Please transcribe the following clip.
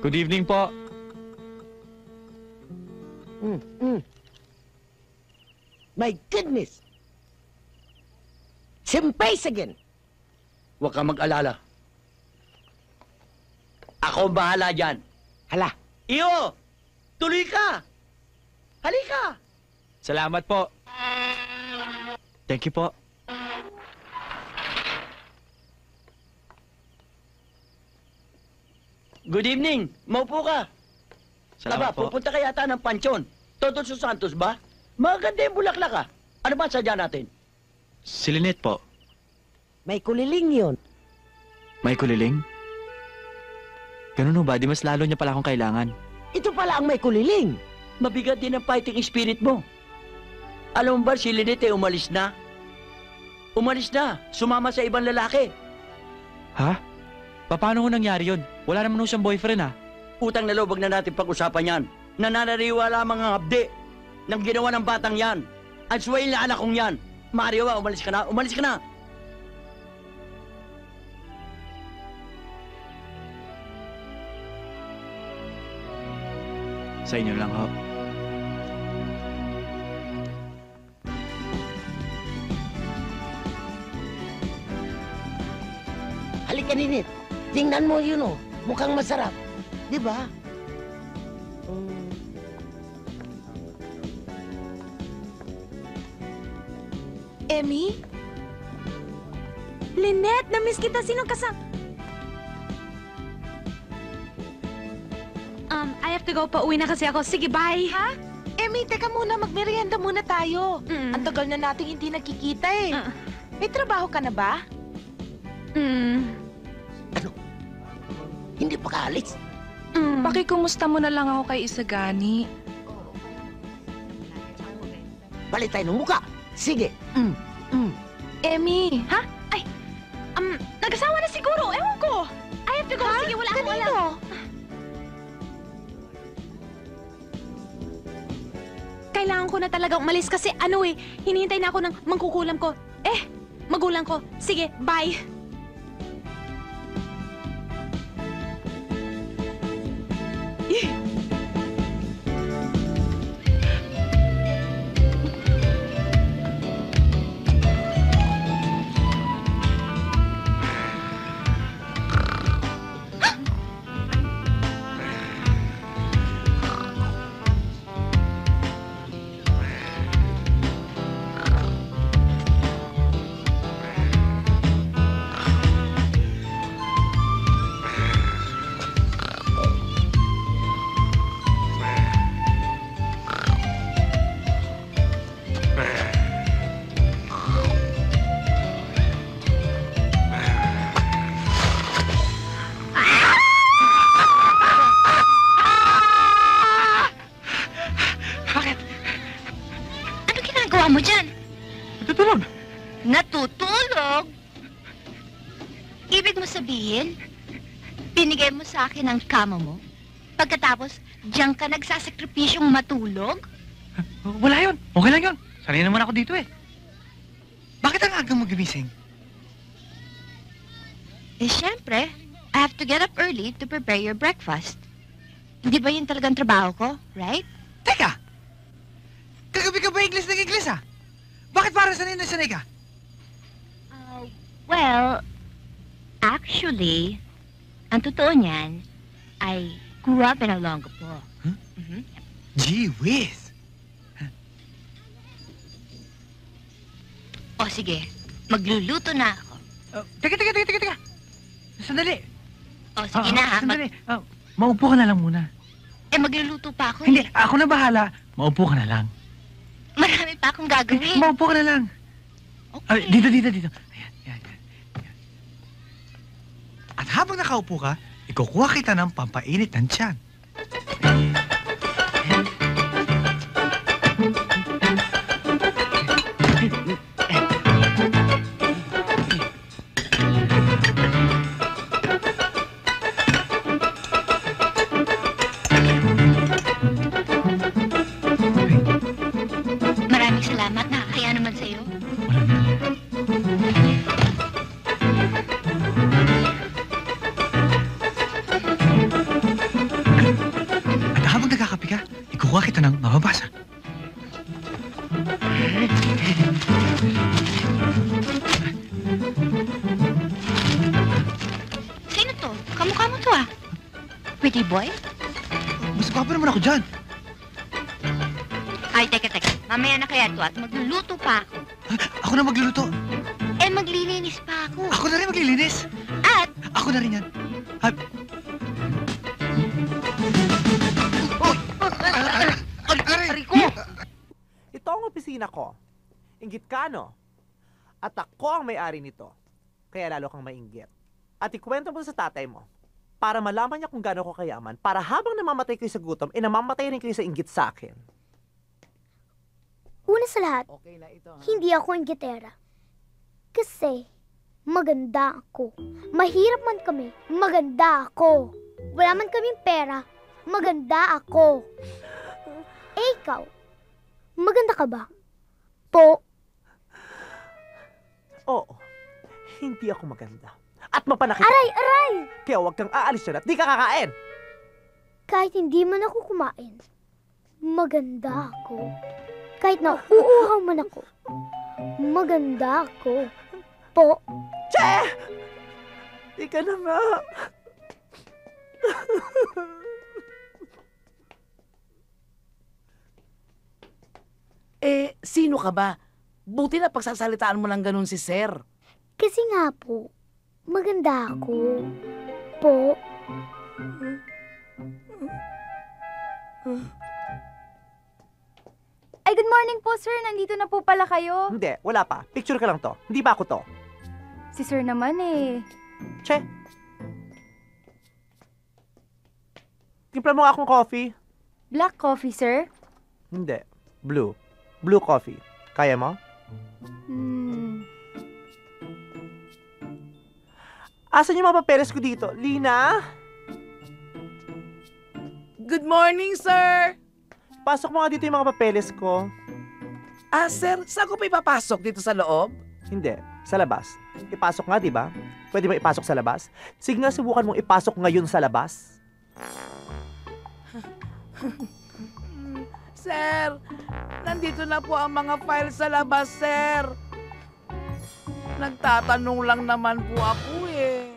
Good evening po. My goodness! Simpay again! Huwag kang mag-alala. Ako ang bahala dyan. Hala, Iyo! Tuloy ka! Halika! Salamat po. Thank you po. Good evening. Maupo ka. Salamat po. Pupunta ka yata ng pansyon. Todos Los Santos ba? Maganda yung bulaklak ah. Ano ba ang sadya natin? Si Lynette po. may kuliling yun. May kuliling? Ganun ba? Di mas lalo niya pala akong kailangan. Ito pala ang may kuliling. Mabigat din ang fighting spirit mo. Alam mo ba si Lynette umalis na? Umalis na. Sumama sa ibang lalaki. Ha? Paano ho nangyari yun? Wala naman ho siyang boyfriend ha? Utang na loob, wag na natin pag-usapan yan. Nananariwa lamang ang abdi ng ginawa ng batang yan. Ang suwail na anak kong yan. Mario, umalis ka na. Umalis ka na. Sa inyo lang ho. Halika, Ninit. Tingnan mo yun, oh. Mukhang masarap. Di ba? Emmy? Lynette, na-miss kita. Sinong kasama? I have to go. Pauwi na kasi ako. Sige, bye. Ha? Emmy, teka muna. Magmerienda muna tayo. Ang tagal na nating hindi nagkikita eh. May trabaho ka na ba? Hindi pa kaalis. Pakikumusta mo na lang ako kay Isagani. Palit tayo ng muka. Sige. Emmy. Ha? Ay, nag-asawa na siguro. Ewan ko. I have to go. Sige, wala akong alam. Kailangan ko na talaga umalis kasi hinihintay na ako ng mangkukulam ko. Magulang ko. Sige, bye. mo dyan? Natutulog. Natutulog? Ibig mo sabihin, binigay mo sa akin ang kama mo, pagkatapos diyan ka nagsasakripisyong matulog? Wala yun. Okay lang yun. Sanay naman ako dito eh. Bakit ang aga mo gumising? Eh, syempre, I have to get up early to prepare your breakfast. Hindi ba yun talagang trabaho ko, right? Teka! Kagabi ka ba English ng English ah? Bakit para sanay na sanay ka? Well, actually, ang totoo niyan, I grew up in Olongapo. Huh? Mhm. Gee whiz! O sige, magluluto na ako. Teka! Sandali! O sige na ha, Sandali. Maupo ka na lang muna. magluluto pa ako. Hindi, ako na bahala. Maupo ka na lang. Marami pa akong gagawin. Maupo ka na lang. Okay. Dito. Ayan. At habang nakaupo ka, ikukuha kita ng pampainit ng tiyan. Maraming salamat. Nakakaya naman sa'yo. pretty boy? Mas gwapo naman ako dyan. Ay, teka. Mamaya na kaya to at magluluto pa ako. Ako na magluluto. Eh, maglilinis pa ako. Ako na rin maglilinis. At, Ako na rin yan. Aray! Ito ang opisina ko. Inggit ka, no? At ako ang may-ari nito. Kaya lalo kang mainggit. At ikwento mo sa tatay mo para malaman niya kung gaano ko kayaman para habang namamatay kayo sa gutom, namamatay rin kayo sa inggit sa akin. Una sa lahat, Okay na ito, ha? hindi ako inggitera. Kasi, maganda ako. Mahirap man kami, maganda ako. Wala man kaming pera, maganda ako. Eh, ikaw, maganda ka ba? Po, Oo, hindi ako maganda. At mapanakit. aray! Kaya huwag kang aalis dyan at di ka kakain. Kahit hindi man ako kumain, maganda ako. Kahit na uuhaw man ako, maganda ako. Po, Che! Di ka na nga. Sino ka ba? Buti na pagsasalitaan mo lang ganun si Sir. kasi nga po, maganda ako. Po, Ay, good morning po, sir. Nandito na po pala kayo. Hindi, wala pa. Picture ka lang to. Hindi pa ako to. Si sir naman eh. Che! Timpla mo akong coffee. Black coffee, sir? Hindi. Blue. Blue coffee. Kaya mo? Asan yung mga papeles ko dito? Lina? Good morning, Sir! Pasok mo nga dito yung mga papeles ko. Sir, saan ko pa ipapasok dito sa loob? Hindi. Sa labas. Ipasok nga, di ba? Pwede ba ipasok sa labas? Sige nga, subukan mong ipasok ngayon sa labas. Sir, nandito na po ang mga files sa labas, Sir. Nagtatanong lang naman po ako eh.